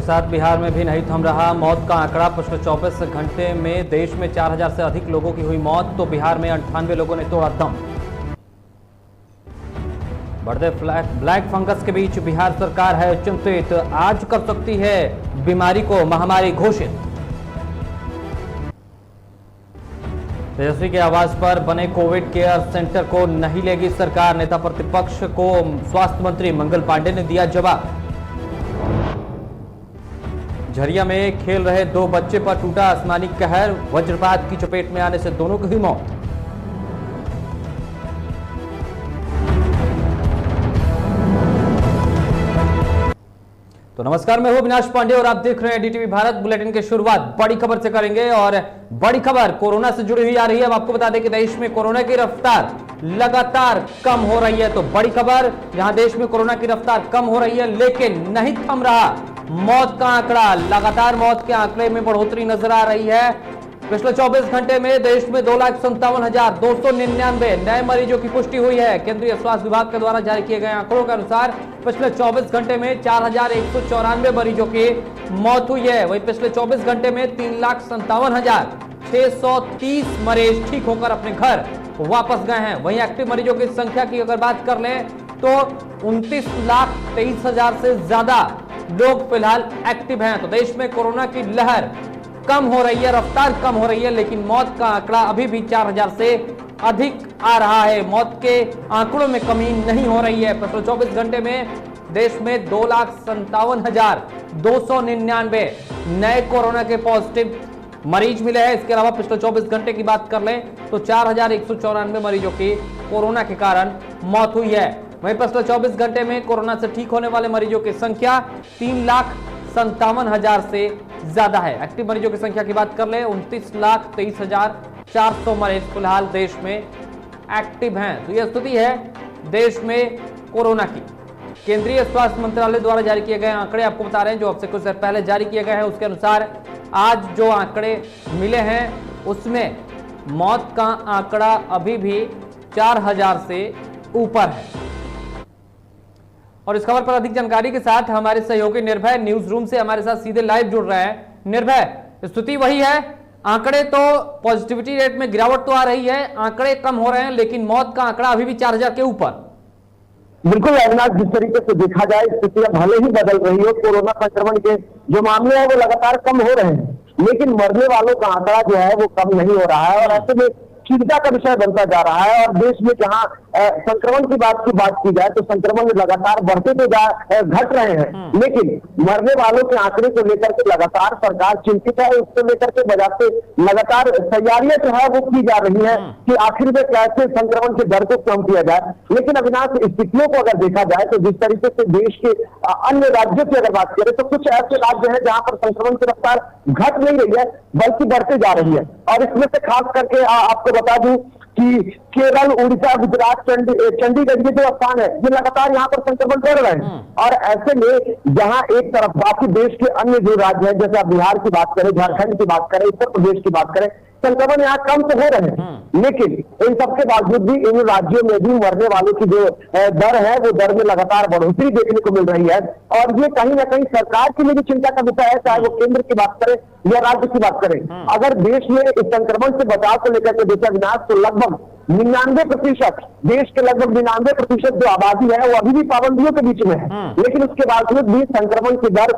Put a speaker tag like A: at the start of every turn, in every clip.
A: साथ बिहार में भी नहीं थम रहा मौत का आंकड़ा। पिछले 24 घंटे में देश में 4000 से अधिक लोगों की हुई मौत, तो बिहार में 98 लोगों ने तोड़ा दम। बढ़ते ब्लैक फंगस के बीच बिहार सरकार है चिंतित, आज कर सकती है बीमारी को महामारी घोषित। तेजस्वी के आवास पर बने कोविड केयर सेंटर को नहीं लेगी सरकार, नेता प्रतिपक्ष को स्वास्थ्य मंत्री मंगल पांडे ने दिया जवाब। झरिया में खेल रहे 2 बच्चे पर टूटा आसमानी कहर, वज्रपात की चपेट में आने से दोनों की हुई मौत। तो नमस्कार, मैं हूं अविनाश पांडे और आप देख रहे हैं डीटीवी भारत। बुलेटिन की शुरुआत बड़ी खबर से करेंगे और बड़ी खबर कोरोना से जुड़ी हुई आ रही है। अब आपको बता दें कि देश में कोरोना की रफ्तार लगातार कम हो रही है। तो बड़ी खबर, जहां देश में कोरोना की रफ्तार कम हो रही है लेकिन नहीं थम रहा मौत का आंकड़ा। लगातार मौत के आंकड़े में बढ़ोतरी नजर आ रही है। पिछले 24 घंटे में देश में 2,57,299 नए मरीजों की पुष्टि हुई है। केंद्रीय स्वास्थ्य विभाग के द्वारा जारी किए गए आंकड़ों के अनुसार पिछले 24 घंटे में 4,194 मरीजों की मौत हुई है। वहीं पिछले 24 घंटे में 3,57,630 मरीज ठीक होकर अपने घर वापस गए हैं। वहीं एक्टिव मरीजों की संख्या की अगर बात कर लें तो 29,23,000 से ज्यादा लोग फिलहाल एक्टिव हैं। तो देश में कोरोना की लहर कम हो रही है, रफ्तार कम हो रही है, लेकिन मौत का आंकड़ा अभी भी 4000 से अधिक आ रहा है। मौत के आंकड़ों में कमी नहीं हो रही है। पिछले 24 घंटे में देश में 2,57,299 नए कोरोना के पॉजिटिव मरीज मिले हैं। इसके अलावा पिछले 24 घंटे की बात कर लें तो 4,194 मरीजों की कोरोना के कारण मौत हुई है। वहीं पिछले 24 घंटे में कोरोना से ठीक होने वाले मरीजों की संख्या 3,57,000 से ज्यादा है। एक्टिव मरीजों की संख्या की बात कर ले 29,23,400 मरीज फिलहाल देश में एक्टिव हैं। तो यह स्थिति है देश में कोरोना की। केंद्रीय स्वास्थ्य मंत्रालय द्वारा जारी किए गए आंकड़े आपको बता रहे हैं, जो अब से कुछ देर पहले जारी किए गए हैं। उसके अनुसार आज जो आंकड़े मिले हैं उसमें मौत का आंकड़ा अभी भी 4000 से ऊपर है। और इस खबर पर अधिक जानकारी के साथ हमारे सहयोगी निर्भय न्यूज रूम से हमारे साथ सीधे लाइव जुड़ रहे हैं। निर्भय, स्थिति वही है, आंकड़े तो पॉजिटिविटी रेट में गिरावट तो आ रही है, आंकड़े कम हो रहे हैं, लेकिन मौत का आंकड़ा अभी भी 4000 के ऊपर।
B: बिल्कुल अविनाश, जिस तरीके से देखा जाए स्थितियां भले ही बदल रही हो, कोरोना संक्रमण के जो मामले हैं वो लगातार कम हो रहे हैं, लेकिन मरने वालों का आंकड़ा जो है वो कम नहीं हो रहा है और ऐसे में चिंता का विषय बनता जा रहा है। और देश में जहां संक्रमण की बात की जाए तो संक्रमण लगातार बढ़ते तो घट रहे हैं, लेकिन मरने वालों के आंकड़े को लेकर के लगातार सरकार चिंतित है। उसको लेकर के बजाते लगातार तैयारियां जो है वो की जा रही है कि आखिर में कैसे संक्रमण के दर को कम किया जाए। लेकिन अविनाश, स्थितियों को अगर देखा जाए तो जिस तरीके से देश के अन्य राज्यों की अगर बात करें तो कुछ ऐसे राज्य हैं जहां पर संक्रमण की रफ्तार घट नहीं रही है बल्कि बढ़ते जा रही है। और इसमें से खास करके आपको बता दूं कि केरल, उड़ीसा, गुजरात, चंडीगढ़ ये जो स्थान है ये लगातार यहाँ पर संक्रमण बढ़ रहे हैं। और ऐसे में जहाँ एक तरफ बाकी देश के अन्य जो राज्य हैं, जैसे आप बिहार की बात करें, झारखंड की बात करें, उत्तर प्रदेश की बात करें, संक्रमण यहाँ कम तो हो रहे हैं, लेकिन इन सबके बावजूद भी इन राज्यों में भी मरने वालों की जो दर है वो दर में लगातार बढ़ोतरी देखने को मिल रही है। और ये कहीं ना कहीं सरकार के लिए भी चिंता का विषय है, चाहे वो केंद्र की बात करें या राज्य की बात करें। अगर देश में इस संक्रमण से बचाव को लेकर के देखा विनाश तो लगभग 99%, देश के लगभग 99% जो आबादी है वो अभी भी पाबंदियों के बीच में है, लेकिन उसके बावजूद भी संक्रमण की दर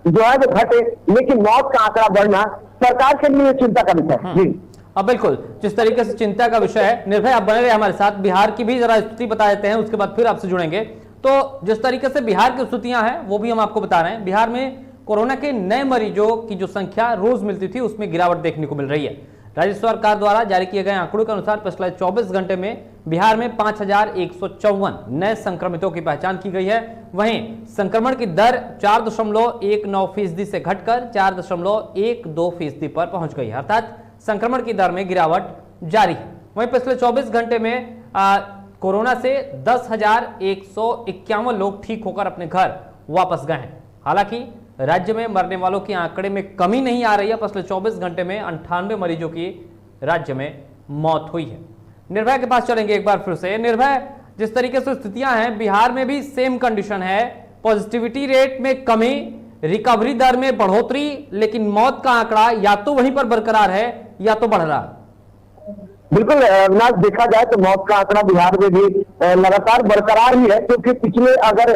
B: जो है वो घटे, लेकिन मौत का आंकड़ा बढ़ना सरकार के लिए चिंता का विषय है। जी
A: अब बिल्कुल जिस तरीके से चिंता का विषय है, निर्भय आप बने रहे हमारे साथ। बिहार की भी जरा स्थिति बता देते हैं, उसके बाद फिर आपसे जुड़ेंगे। तो जिस तरीके से बिहार की स्थितियां हैं वो भी हम आपको बता रहे हैं। बिहार में कोरोना के नए मरीजों की जो संख्या रोज मिलती थी उसमें गिरावट देखने को मिल रही है। राज्य सरकार द्वारा जारी किए गए आंकड़ों के अनुसार पिछले 24 घंटे में बिहार में 5,154 नए संक्रमितों की पहचान की गई है। वहीं संक्रमण की दर 4.19% से घटकर 4.12% पर पहुंच गई है, अर्थात संक्रमण की दर में गिरावट जारी है। वहीं पिछले 24 घंटे में कोरोना से 10,151 लोग ठीक होकर अपने घर वापस गए हैं। हालांकि राज्य में मरने वालों के आंकड़े में कमी नहीं आ रही है। पिछले 24 घंटे में 98 मरीजों की राज्य में मौत हुई है। निर्भय के पास चलेंगे एक बार फिर से। निर्भय, जिस तरीके से स्थितियां हैं बिहार में भी सेम कंडीशन है, पॉजिटिविटी रेट में कमी, रिकवरी दर में बढ़ोतरी, लेकिन मौत का आंकड़ा या तो वहीं पर बरकरार है या तो बढ़ रहा है।
B: बिल्कुल अविनाश, देखा जाए तो मौत का आंकड़ा बिहार में भी लगातार बरकरार ही है, क्योंकि पिछले अगर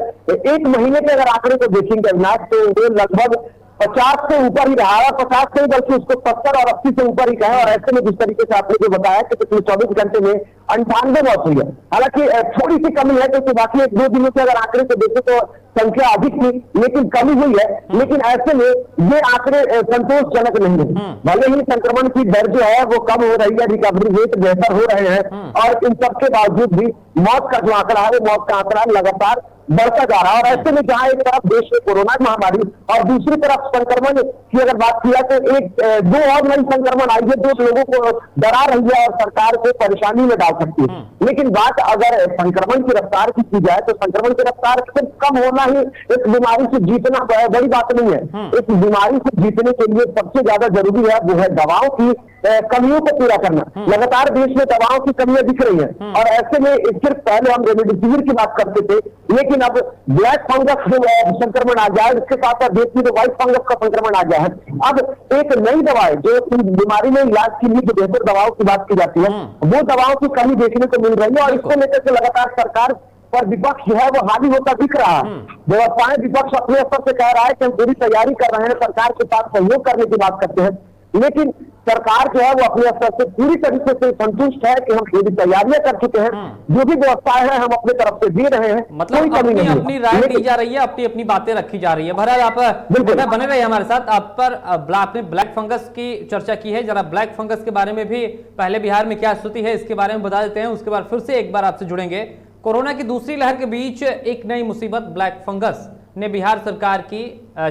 B: एक महीने के अगर आंकड़े को देखेंगे अविनाश, तो वो लगभग 50 से ऊपर ही रहा है, 50 से ही बल्कि उसको 70 और 80 से ऊपर ही कहा। और ऐसे में जिस तरीके से आपने जो बताया कि पिछले 24 घंटे में 98 मौत हुई है, हालांकि थोड़ी सी कमी है, क्योंकि बाकी 1-2 दिनों से अगर आंकड़े को देखें तो संख्या अधिक थी, लेकिन कमी हुई है। लेकिन ऐसे में ये आंकड़े संतोषजनक नहीं है। भले ही संक्रमण की दर जो है वो कम हो रही है, रिकवरी रेट बेहतर हो रहे हैं, और इन सबके बावजूद भी मौत का जो आंकड़ा है, वो मौत का आंकड़ा लगातार बढ़ता जा रहा है। और ऐसे में जहां एक तरफ देश में कोरोना महामारी और दूसरी तरफ संक्रमण की अगर बात किया तो दो और नई संक्रमण आई है, जो लोगों को डरा रही है और सरकार को परेशानी में डाल सकती है। लेकिन बात अगर संक्रमण की रफ्तार की जाए तो संक्रमण की रफ्तार सिर्फ कम होना ही इस बीमारी से जीतना बड़ी बात नहीं है। इस बीमारी से जीतने के लिए सबसे ज्यादा जरूरी है वो है दवाओं की कमियों को पूरा करना। लगातार देश में दवाओं की कमियां दिख रही हैं, और ऐसे में सिर्फ पहले हम रेमडेसिविर की बात करते थे, लेकिन अब ब्लैक फंगस जो संक्रमण आ गया है, इसके साथ साथ देश में व्हाइट फंगस का संक्रमण आ गया है। अब एक नई दवाएं जो बीमारी में इलाज के लिए जो बेहतर दवाओं की बात की जाती है, वो दवाओं की कमी देखने को मिल रही है। और इसको लेकर के लगातार सरकार पर विपक्ष जो है वो हावी होता दिख रहा है। व्यवस्थाएं विपक्ष अपने स्तर से कह रहा है कि हम पूरी तैयारी कर रहे हैं, सरकार के साथ सहयोग करने की बात करते हैं, लेकिन सरकार जो है वो अपने स्तर से पूरी तरीके से संतुष्ट है कि हम पूरी तैयारियां कर चुके हैं, जो भी व्यवस्थाएं हैं हम अपने तरफ से दे रहे हैं,
A: मतलब अपनी राय दी जा रही है, अपनी बातें रखी जा रही है। बहरहाल आप बने रहिए हमारे साथ। आप पर आपने ब्लैक फंगस की चर्चा की है, जरा ब्लैक फंगस के बारे में भी पहले बिहार में क्या स्थिति है इसके बारे में बता देते हैं, उसके बाद फिर से एक बार आपसे जुड़ेंगे। कोरोना की दूसरी लहर के बीच एक नई मुसीबत ब्लैक फंगस ने बिहार सरकार की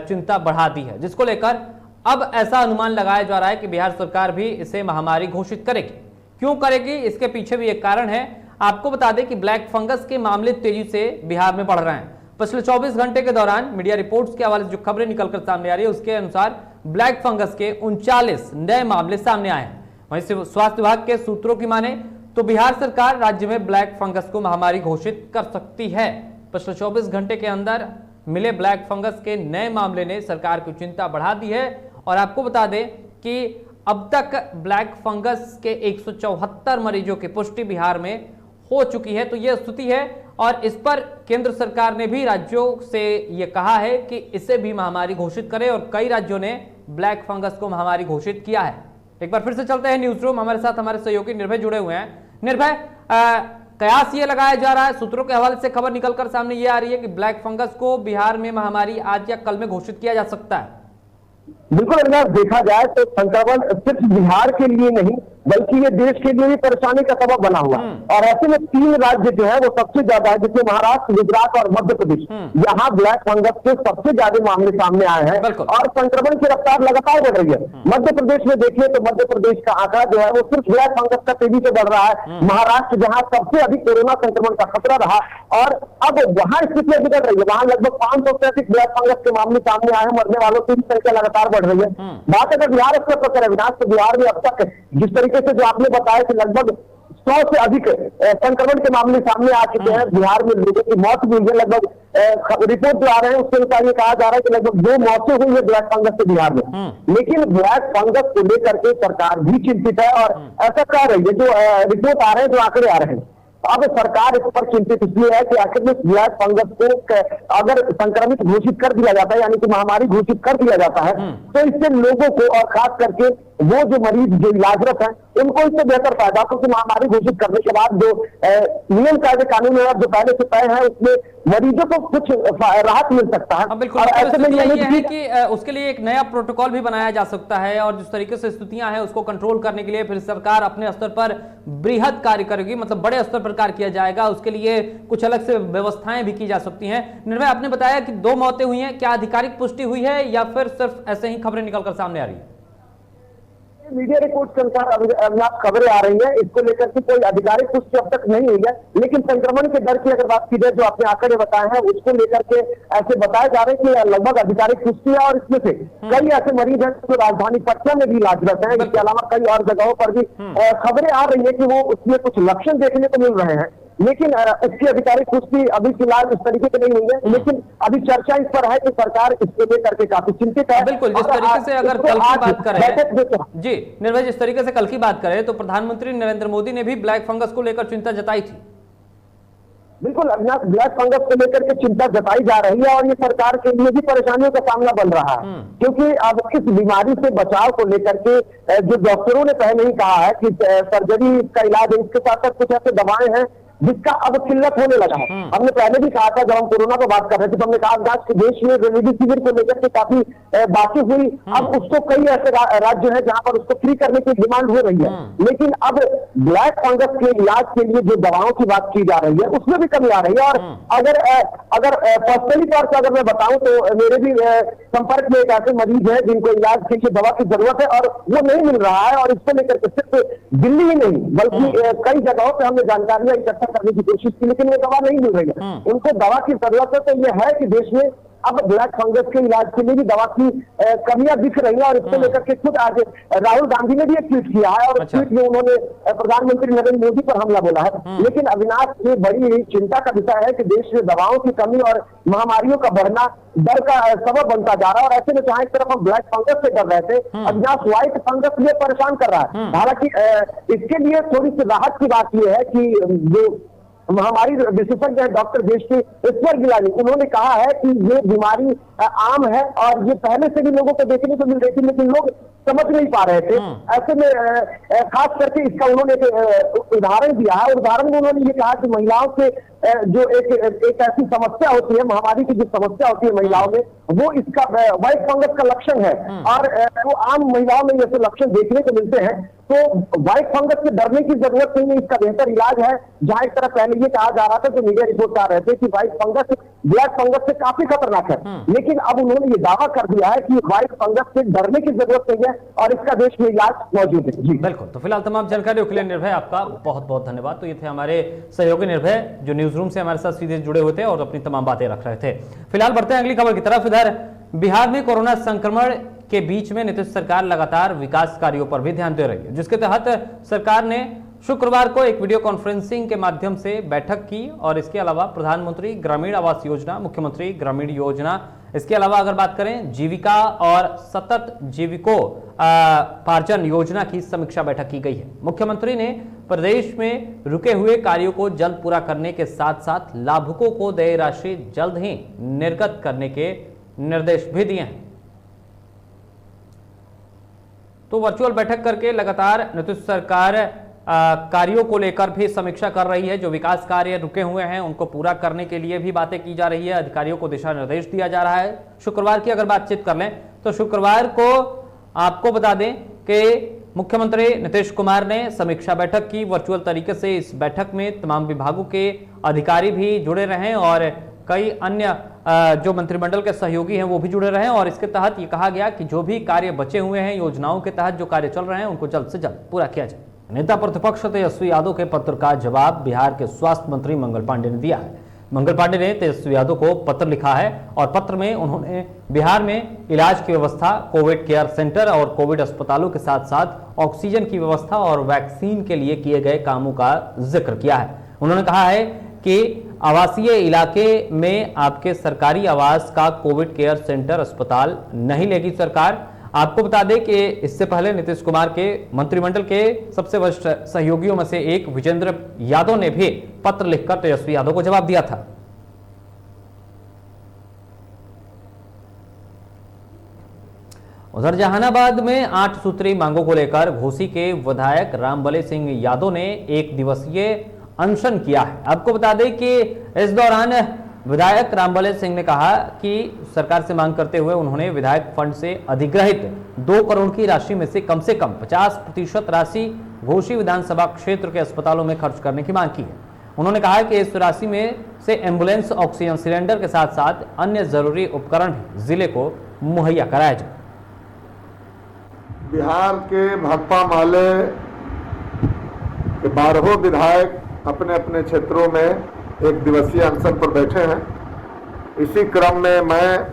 A: चिंता बढ़ा दी है, जिसको लेकर अब ऐसा अनुमान लगाया जा रहा है कि बिहार सरकार भी इसे महामारी घोषित करेगी। क्यों करेगी, इसके पीछे भी एक कारण है। आपको बता दें कि ब्लैक फंगस के मामले तेजी से बिहार में बढ़ रहे हैं। पिछले 24 घंटे के दौरान मीडिया रिपोर्ट्स के हवाले से जो खबरें निकलकर सामने आ रही है, उसके अनुसार ब्लैक फंगस के 39 नए मामले सामने आए हैं। वहीं से स्वास्थ्य विभाग के सूत्रों की माने तो बिहार सरकार राज्य में ब्लैक फंगस को महामारी घोषित कर सकती है। पिछले 24 घंटे के अंदर मिले ब्लैक फंगस के नए मामले ने सरकार की चिंता बढ़ा दी है। और आपको बता दें कि अब तक ब्लैक फंगस के 174 मरीजों की पुष्टि बिहार में हो चुकी है। तो यह स्थिति है, और इस पर केंद्र सरकार ने भी राज्यों से यह कहा है कि इसे भी महामारी घोषित करें, और कई राज्यों ने ब्लैक फंगस को महामारी घोषित किया है। एक बार फिर से चलते हैं न्यूज रूम। हमारे साथ हमारे सहयोगी निर्भय जुड़े हुए हैं। निर्भय, कयास ये लगाया जा रहा है, सूत्रों के हवाले से खबर निकलकर सामने ये आ रही है कि ब्लैक फंगस को बिहार में महामारी आज या कल में घोषित किया जा सकता है।
B: बिल्कुल, अगर देखा जाए तो संक्रमण सिर्फ बिहार के लिए नहीं बल्कि ये देश के लिए भी परेशानी का सबब बना हुआ। और ऐसे में 3 राज्य जो है वो सबसे ज्यादा है, जिसमें महाराष्ट्र, गुजरात और मध्य प्रदेश, यहाँ ब्लैक फंगस के सबसे ज्यादा मामले सामने आए हैं, और संक्रमण की रफ्तार लगातार बढ़ रही है। मध्य प्रदेश में देखिए तो मध्य प्रदेश का आंकड़ा जो है वो सिर्फ ब्लैक फंगस का तेजी से बढ़ रहा है। महाराष्ट्र जहाँ सबसे अधिक कोरोना संक्रमण का खतरा रहा, और अब वहां स्थितियां बिगड़ रही है, वहां लगभग 500 से अधिक ब्लैक फंगस के मामले सामने आए हैं, मरने वालों की संख्या लगातार बढ़ रही है। बात अगर बिहार स्तर पर करें विनाश, तो बिहार में अब तक जिस तरीके से जो आपने बताया कि लगभग 100 से अधिक संक्रमण के मामले सामने आ चुके हैं, बिहार में लोगों की मौत भी हुई है। लगभग रिपोर्ट जो आ रहे हैं उसके अनुसार ये कहा जा रहा है कि लगभग 2 मौतें हुई है ब्लैक फंगस से बिहार में। लेकिन ब्लैक फंगस को लेकर के सरकार भी चिंतित है, और ऐसा कह रही है, जो रिपोर्ट आ रहे हैं, जो आंकड़े आ रहे हैं, अब सरकार इस पर चिंतित इसलिए है कि आखिर में ब्लैक फंगस को अगर संक्रमित घोषित कर दिया जाता है, यानी कि महामारी घोषित कर दिया जाता है, तो इससे लोगों को, और खास करके वो जो मरीज जो इलाजरत हैं, उनको इससे बेहतर फायदा, क्योंकि महामारी घोषित करने के बाद जो नियम कायदे कानून है जो पहले से तय है, उसमें मरीजों को कुछ राहत मिल सकता है।
A: और ऐसे में यह है कि उसके लिए एक नया प्रोटोकॉल भी बनाया जा सकता है, और जिस तरीके से स्थितियां हैं उसको कंट्रोल करने के लिए फिर सरकार अपने स्तर पर बृहद कार्य करेगी, मतलब बड़े स्तर पर कार्य किया जाएगा। उसके लिए कुछ अलग से व्यवस्थाएं भी की जा सकती हैं। निर्भय, आपने बताया कि 2 मौतें हुई हैं, क्या आधिकारिक पुष्टि हुई है या फिर सिर्फ ऐसे ही खबरें निकलकर सामने आ रही है?
B: मीडिया रिपोर्ट के अनुसार अविनाश खबरें आ रही है, इसको लेकर के कोई आधिकारिक पुष्टि अब तक नहीं हुई है। लेकिन संक्रमण के दर की अगर बात की जाए, जो आपने आंकड़े बताए हैं, उसको लेकर के ऐसे बताया जा रहा है कि लगभग आधिकारिक पुष्टि है, और इसमें से कई ऐसे मरीज हैं जो राजधानी पटना में भी इलाजरत हैं। इसके अलावा कई और जगहों पर भी खबरें आ रही है कि वो उसमें कुछ लक्षण देखने को मिल रहे हैं। लेकिन इसकी आधिकारिक पुष्टि अभी फिलहाल इस तरीके से नहीं हुई है। लेकिन अभी चर्चा इस पर है कि सरकार इसको लेकर के काफी चिंतित है।
A: बिल्कुल, जिस तरीके से अगर कल की बात करें जी निर्भय, जिस तरीके से कल की बात करें तो प्रधानमंत्री नरेंद्र मोदी ने भी ब्लैक फंगस को लेकर चिंता जताई थी।
B: बिल्कुल अविनाश, ब्लैक फंगस को लेकर के चिंता जताई जा रही है और ये सरकार के लिए भी परेशानियों का सामना बन रहा है, क्योंकि अब इस बीमारी से बचाव को लेकर के जो डॉक्टरों ने पहले ही कहा है कि सर्जरी का इलाज है, इसके साथ साथ कुछ ऐसे दवाएं हैं जिसका अब किल्लत होने लगा है। हमने पहले भी कहा था, जब हम कोरोना पर बात कर रहे थे तो हमने कहा कि देश में रेमडेसिविर को लेकर के काफी बातें हुई। अब उसको कई ऐसे राज्य हैं जहां पर उसको फ्री करने की डिमांड हो रही है, लेकिन अब ब्लैक फंगस के इलाज के लिए जो दवाओं की बात की जा रही है उसमें भी कमी आ रही है। और अगर पर्सनली तौर पर अगर मैं बताऊं तो मेरे भी संपर्क में एक ऐसे मरीज है जिनको इलाज के लिए दवा की जरूरत है और वो नहीं मिल रहा है। और इसको लेकर के सिर्फ दिल्ली ही नहीं बल्कि कई जगहों पर हमने जानकारियां इकट्ठा करने की कोशिश की, लेकिन वो दवा नहीं मिल रही है। उनको दवा की जरूरत है। तो ये है कि देश में अब ब्लैक फंगस के इलाज के लिए भी दवा की कमियां दिख रही है। और इसको लेकर के खुद आज राहुल गांधी ने भी एक ट्वीट किया है और ट्वीट में उन्होंने प्रधानमंत्री नरेंद्र मोदी पर हमला बोला है। लेकिन अविनाश, ये बड़ी चिंता का विषय है कि देश में दवाओं की कमी और महामारियों का बढ़ना डर का सबब बनता जा रहा है। और ऐसे में जहां एक तरफ हम ब्लैक फंगस से डर रहे थे, अविनाश व्हाइट फंगस ये परेशान कर रहा है। हालांकि इसके लिए थोड़ी सी राहत की बात यह है कि जो महामारी विशेषज्ञ है डॉक्टर ईश्वर गिलानी, उन्होंने कहा है कि ये बीमारी आम है और ये पहले से भी लोगों को देखने को मिल रही थी, लेकिन लोग समझ नहीं पा रहे थे। ऐसे में खास करके इसका उन्होंने एक उदाहरण दिया है। उदाहरण में उन्होंने ये कहा कि महिलाओं से जो एक ऐसी समस्या होती है, महामारी की जो समस्या होती है महिलाओं में, वो इसका व्हाइट फंगस का लक्षण है। और वो आम महिलाओं में जैसे लक्षण देखने को मिलते हैं, तो व्हाइट फंगस से डरने की जरूरत नहीं है। इसका बेहतर इलाज है। जहां एक तरफ पहले ये कहा जा रहा था, जो मीडिया रिपोर्ट आ रहे थे कि व्हाइट फंगस ब्लैक फंगस से काफी खतरनाक है, लेकिन अब उन्होंने ये दावा कर दिया है कि व्हाइट फंगस से डरने की जरूरत नहीं है और इसका देश में इलाज मौजूद है। जी
A: बिल्कुल। तो फिलहाल तमाम जानकारियों के लिए निर्भय आपका बहुत बहुत धन्यवाद। तो ये थे हमारे सहयोगी निर्भय, जो न्यूज रूम से हमारे साथ सीधे जुड़े हुए थे और अपनी तमाम बातें रख रहे थे। फिलहाल बढ़ते हैं अगली खबर की तरफ। इधर बिहार में कोरोना संक्रमण के बीच में नीतीश सरकार लगातार विकास कार्यों पर भी ध्यान दे रही है, जिसके तहत सरकार ने शुक्रवार को एक वीडियो कॉन्फ्रेंसिंग के माध्यम से बैठक की। और इसके अलावा प्रधानमंत्री ग्रामीण आवास योजना, मुख्यमंत्री ग्रामीण योजना, इसके अलावा अगर बात करें जीविका और सतत जीविकोपार्जन योजना की समीक्षा बैठक की गई है। मुख्यमंत्री ने प्रदेश में रुके हुए कार्यों को जल्द पूरा करने के साथ साथ लाभुकों को देय राशि जल्द ही निर्गत करने के निर्देश भी दिए हैं। तो वर्चुअल बैठक करके लगातार नीतीश सरकार कार्यों को लेकर भी समीक्षा कर रही है। जो विकास कार्य रुके हुए हैं उनको पूरा करने के लिए भी बातें की जा रही है, अधिकारियों को दिशा निर्देश दिया जा रहा है। शुक्रवार की अगर बातचीत कर लें तो शुक्रवार को आपको बता दें कि मुख्यमंत्री नीतीश कुमार ने समीक्षा बैठक की वर्चुअल तरीके से। इस बैठक में तमाम विभागों के अधिकारी भी जुड़े रहे और कई अन्य जो मंत्रिमंडल के सहयोगी हैं वो भी जुड़े रहे। और इसके तहत ये कहा गया कि जो भी कार्य बचे हुए हैं, योजनाओं के तहत जो कार्य चल रहे हैं, उनको जल्द से जल्द पूरा किया जाए। नेता प्रतिपक्ष तेजस्वी यादव के पत्र का जवाब बिहार के स्वास्थ्य मंत्री मंगल पांडे ने दिया है। मंगल पांडे ने तेजस्वी यादव को पत्र लिखा है और पत्र में उन्होंने बिहार में इलाज की व्यवस्था, कोविड केयर सेंटर और कोविड अस्पतालों के साथ साथ ऑक्सीजन की व्यवस्था और वैक्सीन के लिए किए गए कामों का जिक्र किया है। उन्होंने कहा है कि आवासीय इलाके में आपके सरकारी आवास का कोविड केयर सेंटर अस्पताल नहीं लेगी सरकार। आपको बता दें कि इससे पहले नीतीश कुमार के मंत्रिमंडल के सबसे वरिष्ठ सहयोगियों में से एक विजेंद्र यादव ने भी पत्र लिखकर तेजस्वी यादव को जवाब दिया था। उधर जहानाबाद में 8 सूत्री मांगों को लेकर घोसी के विधायक रामबली सिंह यादव ने एक दिवसीय अनशन किया है। आपको बता दें कि इस दौरान विधायक रामबली सिंह ने कहा कि सरकार से मांग करते हुए उन्होंने विधायक फंड से अधिग्रहित 2 करोड़ की राशि में से कम 50% राशि घोसी विधानसभा क्षेत्र के अस्पतालों में खर्च करने की मांग की है। उन्होंने कहा कि इस राशि में से एम्बुलेंस, ऑक्सीजन सिलेंडर के साथ साथ अन्य जरूरी उपकरण जिले को मुहैया कराया जाए।
C: बिहार के भाकपा माले के 12 विधायक अपने अपने क्षेत्रों में एक दिवसीय अनशन पर बैठे हैं। इसी क्रम में मैं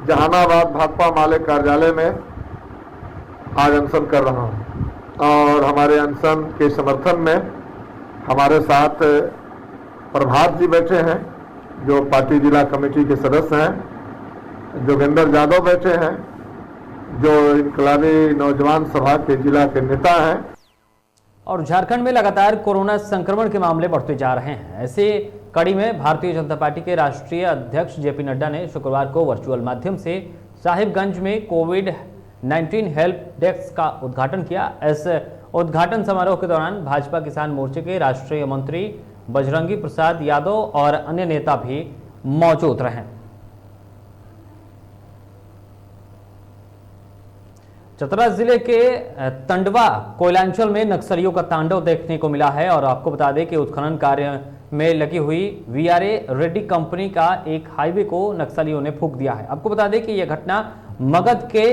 C: जहानाबाद भाकपा माले कार्यालय में आज अनशन कर रहा हूं और हमारे अनशन के समर्थन में हमारे साथ प्रभात जी बैठे हैं जो पार्टी जिला कमेटी के सदस्य हैं, जोगेंद्र यादव बैठे हैं जो इनकलाबी नौजवान सभा के जिला के नेता हैं।
A: और झारखंड में लगातार कोरोना संक्रमण के मामले बढ़ते जा रहे हैं। ऐसे कड़ी में भारतीय जनता पार्टी के राष्ट्रीय अध्यक्ष जेपी नड्डा ने शुक्रवार को वर्चुअल माध्यम से साहिबगंज में कोविड-19 हेल्प डेस्क का उद्घाटन किया। इस उद्घाटन समारोह के दौरान भाजपा किसान मोर्चे के राष्ट्रीय मंत्री बजरंगी प्रसाद यादव और अन्य नेता भी मौजूद रहे। चतरा जिले के तंडवा कोयलांचल में नक्सलियों का तांडव देखने को मिला है और आपको बता दें कि उत्खनन कार्य में लगी हुई वीआरए रेड्डी कंपनी का एक हाईवे को नक्सलियों ने फूंक दिया है। आपको बता दें कि यह घटना मगध के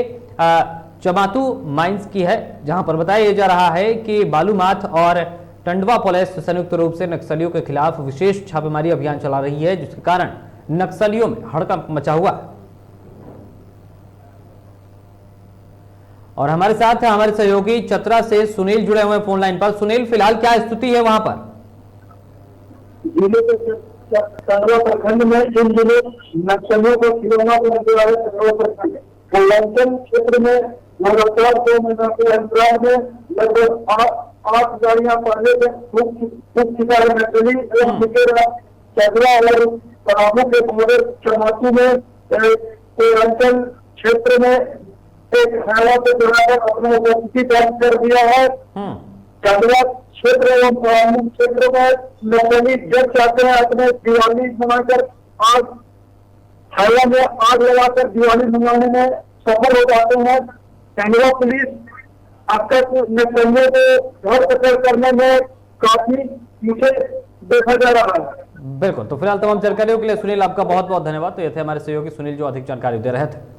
A: चमातू माइंस की है, जहां पर बताया जा रहा है कि बालूमाथ और टंडवा पुलिस संयुक्त रूप से नक्सलियों के खिलाफ विशेष छापेमारी अभियान चला रही है, जिसके कारण नक्सलियों में हड़कंप मचा हुआ। और हमारे साथ हमारे सहयोगी चतरा से सुनील जुड़े हुए फोन लाइन पर। सुनील, फिलहाल क्या स्थिति है वहां पर?
B: जिले के टंडवा प्रखंड में इन दिनों नक्सलियों को खिलौना बनाने वाले टंडवा प्रखंड कोयलांचल क्षेत्र में लगातार 2 महीना के अंतराल में लगभग 8 गाड़ियां पहले से फूंक चुका है नक्सली एवं चतरा और परामू के बॉर्डर चमातू में कोयलांचल क्षेत्र में एक हवा से बनाकर अपने उपस्थिति प्राप्त कर दिया है। चंदवा क्षेत्र एवं परामू क्षेत्र में नक्सली जब चाहते हैं अपने दिवाली मनाकर आग हवा में आग लगाकर दिवाली मनाने में सफल हो जाते हैं। चंदवा पुलिस अब तक नक्सलियों को घर पकड़ करने में काफी पीछे देखा जा रहा है।
A: बिल्कुल, तो फिलहाल तमाम जानकारियों के लिए सुनील आपका बहुत बहुत धन्यवाद। तो ये थे हमारे सहयोगी सुनील जो अधिक जानकारी दे रहे थे।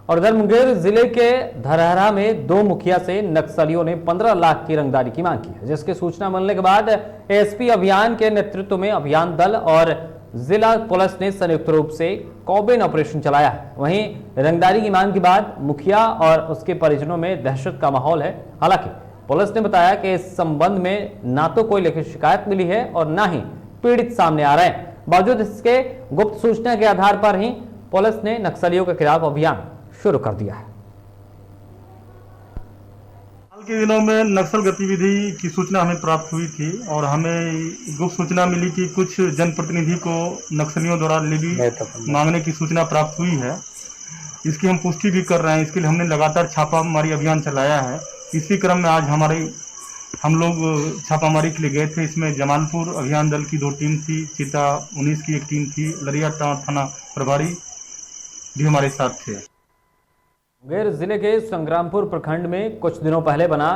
A: और इधर मुंगेर जिले के धरहरा में 2 मुखिया से नक्सलियों ने 15 लाख की रंगदारी की मांग की है, जिसकी सूचना मिलने के बाद एसपी अभियान के नेतृत्व में अभियान दल और जिला पुलिस ने संयुक्त रूप से कॉबिन ऑपरेशन चलाया है। वहीं रंगदारी की मांग के बाद मुखिया और उसके परिजनों में दहशत का माहौल है। हालांकि पुलिस ने बताया कि इस संबंध में ना तो कोई लिखित शिकायत मिली है और ना ही पीड़ित सामने आ रहे हैं। बावजूद इसके गुप्त सूचना के आधार पर ही पुलिस ने नक्सलियों के खिलाफ अभियान शुरू कर दिया है।
D: हाल के दिनों में नक्सल गतिविधि की सूचना हमें प्राप्त हुई थी और हमें गुप्त सूचना मिली कि कुछ जनप्रतिनिधि को नक्सलियों द्वारा लेवी मांगने की सूचना प्राप्त हुई है। इसकी हम पुष्टि भी कर रहे हैं। इसके लिए हमने लगातार छापामारी अभियान चलाया है। इसी क्रम में आज हम लोग छापामारी के लिए गए थे। इसमें जमालपुर अभियान दल की 2 टीम थी, चिता 19 की 1 टीम थी, लरिया थाना प्रभारी भी हमारे साथ थे।
A: मुंगेर जिले के संग्रामपुर प्रखंड में कुछ दिनों पहले बना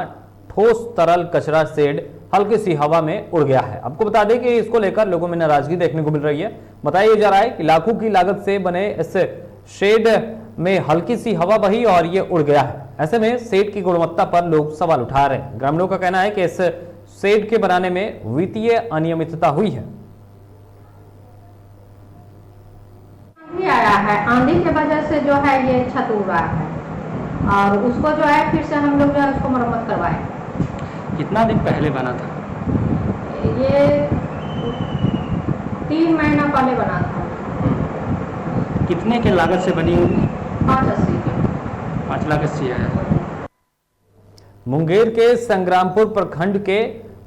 A: ठोस तरल कचरा शेड हल्की सी हवा में उड़ गया है। आपको बता दें कि इसको लेकर लोगों में नाराजगी देखने को मिल रही है। बताया जा रहा है कि लाखों की लागत से बने इस शेड में हल्की सी हवा बही और ये उड़ गया है। ऐसे में शेड की गुणवत्ता पर लोग सवाल उठा रहे हैं। ग्रामीणों का कहना है कि इस शेड के बनाने में वित्तीय अनियमितता हुई है।
E: आया है, आंधी की वजह से जो है ये छत उड़ा है और उसको जो है फिर से हम लोग जो है उसको मरम्मत करवाए।
F: कितना दिन पहले बना था?
E: ये 3 महीना पहले बना था।
F: कितने के लागत से बनी होगी?
E: 580 के।
F: 5,80,000।
A: मुंगेर के संग्रामपुर प्रखंड के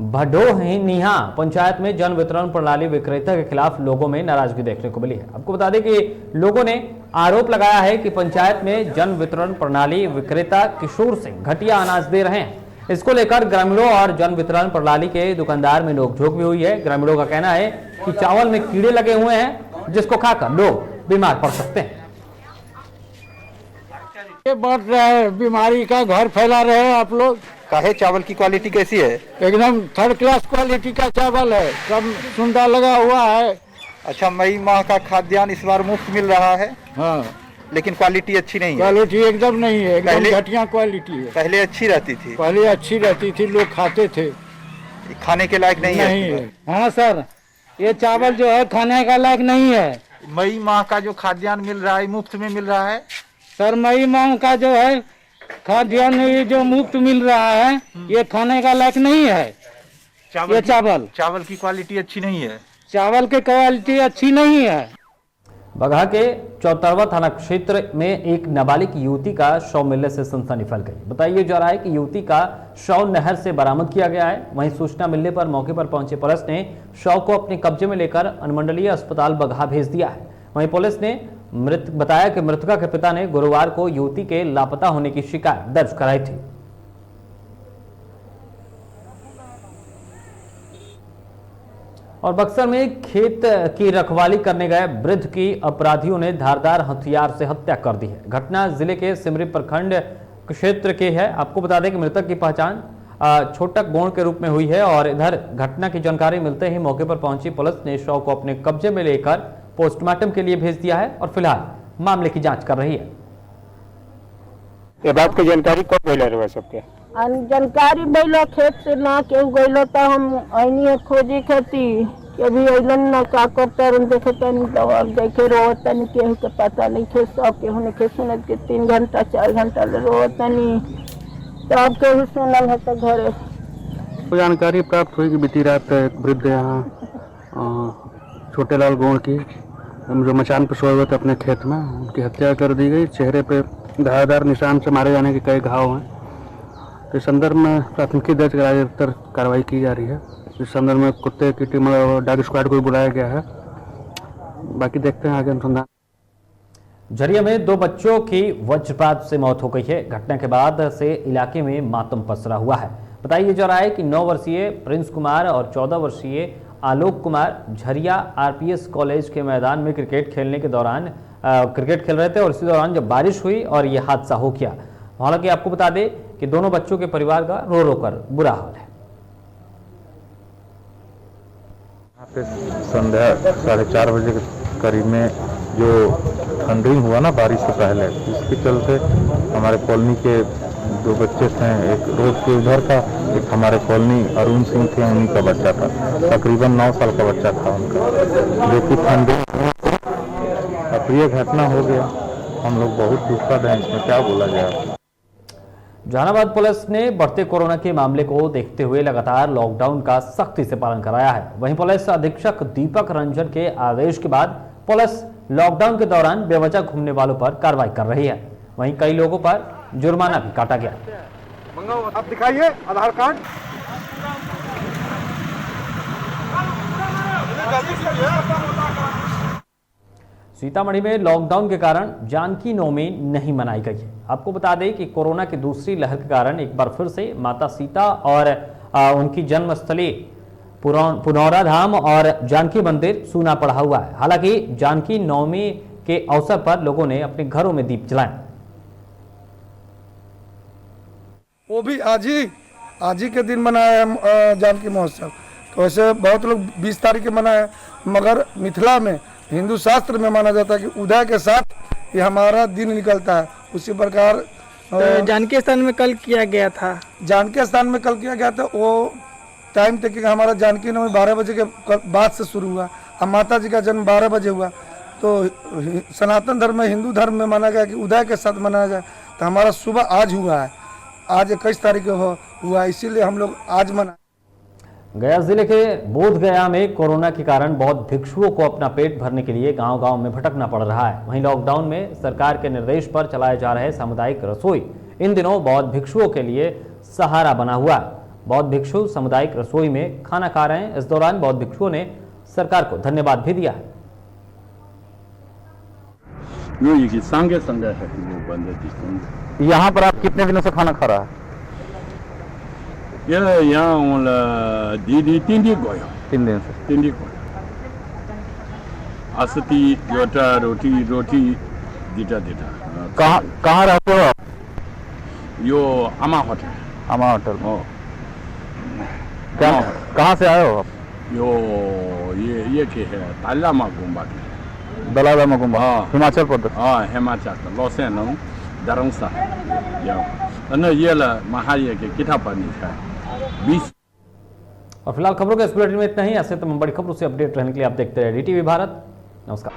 A: भडोहिनिया पंचायत में जन वितरण प्रणाली विक्रेता के खिलाफ लोगों में नाराजगी देखने को मिली है। आपको बता दें कि लोगों ने आरोप लगाया है कि पंचायत में जन वितरण प्रणाली विक्रेता किशोर सिंह घटिया अनाज दे रहे हैं। इसको लेकर ग्रामीणों और जन वितरण प्रणाली के दुकानदार में नोकझोंक भी हुई है। ग्रामीणों का कहना है कि चावल में कीड़े लगे हुए हैं, जिसको खाकर लोग बीमार पड़ सकते हैं।
G: ये बढ़ रहा है, बीमारी का घर फैला रहे हैं आप लोग।
H: काहे चावल की क्वालिटी कैसी है?
G: एकदम 3rd क्लास क्वालिटी का चावल है, सब सुंडा लगा हुआ है।
H: अच्छा, मई माह का खाद्यान्न इस बार मुफ्त मिल रहा है।
G: हाँ,
H: लेकिन क्वालिटी अच्छी नहीं है।
G: क्वालिटी एकदम नहीं है, एकदम घटिया क्वालिटी है।
H: पहले अच्छी रहती थी।
G: पहले अच्छी रहती थी, लोग खाते थे।
H: खाने के लायक नहीं
G: है। हाँ सर, ये चावल जो है खाने का लायक नहीं है।
H: मई माह का जो खाद्यान्न मिल रहा है मुफ्त में मिल रहा है।
G: सर, मई माह का जो है खाद्यान्न ये जो मुफ्त मिल रहा है ये खाने का लायक नहीं है। ये चावल
H: चावल की क्वालिटी अच्छी नहीं है।
G: चावल की क्वालिटी अच्छी नहीं है।
A: बगहा के चौतरवा थाना क्षेत्र में एक नाबालिग युवती का शव मिलने से सनसनी फैल गई। बताया जा रहा है कि युवती का शव नहर से बरामद किया गया है। वहीं सूचना मिलने पर मौके पर पहुंचे पुलिस ने शव को अपने कब्जे में लेकर अनुमंडलीय अस्पताल बगहा भेज दिया है। वहीं पुलिस ने बताया कि मृतका के पिता ने गुरुवार को युवती के लापता होने की शिकायत दर्ज कराई थी। और बक्सर में खेत की रखवाली करने गए वृद्ध की अपराधियों ने धारदार हथियार से हत्या कर दी है। घटना जिले के सिमरी प्रखंड क्षेत्र के है। आपको बता दें कि मृतक की पहचान छोटक गोण के रूप में हुई है। और इधर घटना की जानकारी मिलते ही मौके पर पहुंची पुलिस ने शव को अपने कब्जे में लेकर पोस्टमार्टम के लिए भेज दिया है और फिलहाल मामले की जांच कर रही है।
I: ये बात की जानकारी कब मिला रहा सबके?
J: जानकारी बैलो खेत से ना केहू गइलो तो हम आईनी खोजी खेती कभी अइलन ना का करता रन देखे तनी दवा देखे रोतनी केहू के पता नहीं थे। सब केहू ने के सुनत के 3 घंटा 4 घंटा ले रोतनी तब केहू सुनल है तो घरे
I: जानकारी प्राप्त हुई कि बीती रात एक वृद्ध यहाँ छोटे लाल गोड़ की जो मचान पर सोए हुए थे अपने खेत में, उनकी हत्या कर दी गई। चेहरे पे धारदार निशान से मारे जाने के कई घाव हैं। इस संदर्भ में प्राथमिकी दर्ज कराकर कार्रवाई की जा रही है। इस संदर्भ में कुत्ते की टीम और डॉग स्क्वाड को बुलाया गया है। बाकी देखते हैं आगे अनुसंधान।
A: झरिया में 2 बच्चों की वज्रपात से मौत हो गई है। घटना के बाद से इलाके में मातम पसरा हुआ है। बताया जा रहा है कि 9 वर्षीय प्रिंस कुमार और 14 वर्षीय आलोक कुमार झरिया आरपीएस कॉलेज के मैदान में क्रिकेट खेलने के दौरान क्रिकेट खेल रहे थे और इसी दौरान जब बारिश हुई और यह हादसा हो गया। हालांकि आपको बता दें कि दोनों बच्चों के परिवार का रो रो कर बुरा हाल है।
K: यहाँ पे संध्या 4:30 बजे के करीब में जो थंडरिंग हुआ ना बारिश से पहले, इसके चलते हमारे कॉलोनी के 2 बच्चे थे। एक रोड के उधर का, एक हमारे कॉलोनी अरुण सिंह थे, उन्हीं का बच्चा था। तकरीबन 9 साल का बच्चा था उनका, जो कि थंडरिंग अप्रिय घटना हो गया। हम लोग बहुत दुखद हैं, इसमें क्या बोला जाए।
A: जहानाबाद पुलिस ने बढ़ते कोरोना के मामले को देखते हुए लगातार लॉकडाउन का सख्ती से पालन कराया है। वहीं पुलिस अधीक्षक दीपक रंजन के आदेश के बाद पुलिस लॉकडाउन के दौरान बेवजह घूमने वालों पर कार्रवाई कर रही है। वहीं कई लोगों पर जुर्माना भी काटा गया।
C: आप दिखाइए आधार कार्ड।
A: सीतामढ़ी में लॉकडाउन के कारण जानकी नवमी नहीं मनाई गई है। आपको बता दें कि कोरोना की दूसरी लहर के कारण एक बार फिर से माता सीता और उनकी जन्मस्थली पुनौरा धाम और जानकी मंदिर सूना पड़ा हुआ है। हालांकि जानकी नवमी के अवसर पर लोगों ने अपने घरों में दीप जलाए।
L: वो भी आज ही के दिन मनाया है जानकी महोत्सव। तो ऐसे बहुत लोग 20 तारीख के मनाए, मगर मिथिला में हिंदू शास्त्र में माना जाता है कि उदय के साथ ये हमारा दिन निकलता है। उसी प्रकार
M: तो जानकी स्थान में कल किया गया था।
L: जानकी स्थान में कल किया गया था। वो टाइम तक कि हमारा जानकी नवमी 12 बजे के बाद से शुरू हुआ। अब माता जी का जन्म 12 बजे हुआ। तो सनातन धर्म में, हिंदू धर्म में माना गया कि उदय के साथ मनाया जाए। तो हमारा सुबह आज हुआ है, आज 21 तारीख को हुआ, इसीलिए हम लोग आज मना।
A: गया जिले के बोध गया में कोरोना के कारण बौद्ध भिक्षुओं को अपना पेट भरने के लिए गांव-गांव में भटकना पड़ रहा है। वहीं लॉकडाउन में सरकार के निर्देश पर चलाए जा रहे सामुदायिक रसोई इन दिनों बौद्ध भिक्षुओं के लिए सहारा बना हुआ है। बौद्ध भिक्षु सामुदायिक रसोई में खाना खा रहे हैं। इस दौरान बौद्ध भिक्षुओं ने सरकार को धन्यवाद भी दिया है।
K: यहाँ पर आप कितने दिनों से खाना खा रहा है?
N: 3दिन
K: से।
N: 3 दिन असती रोटी दीटा।
K: कहाँ रहते हो आप?
N: यो अमा होटल।
K: कहाँ से आए हो आप?
N: यो ये के है तालामा गुम्बा के।
K: दलामा गुम्बा? हिमाचल प्रदेश।
N: हाँ, हिमाचल लौसेन दरंसा ये महाये के किताबनी है 20।
A: और फिलहाल खबरों के इस बुलेटिन में इतना ही। ऐसे तमाम बड़ी खबरों से अपडेट रहने के लिए आप देखते रहिए DTV भारत। नमस्कार।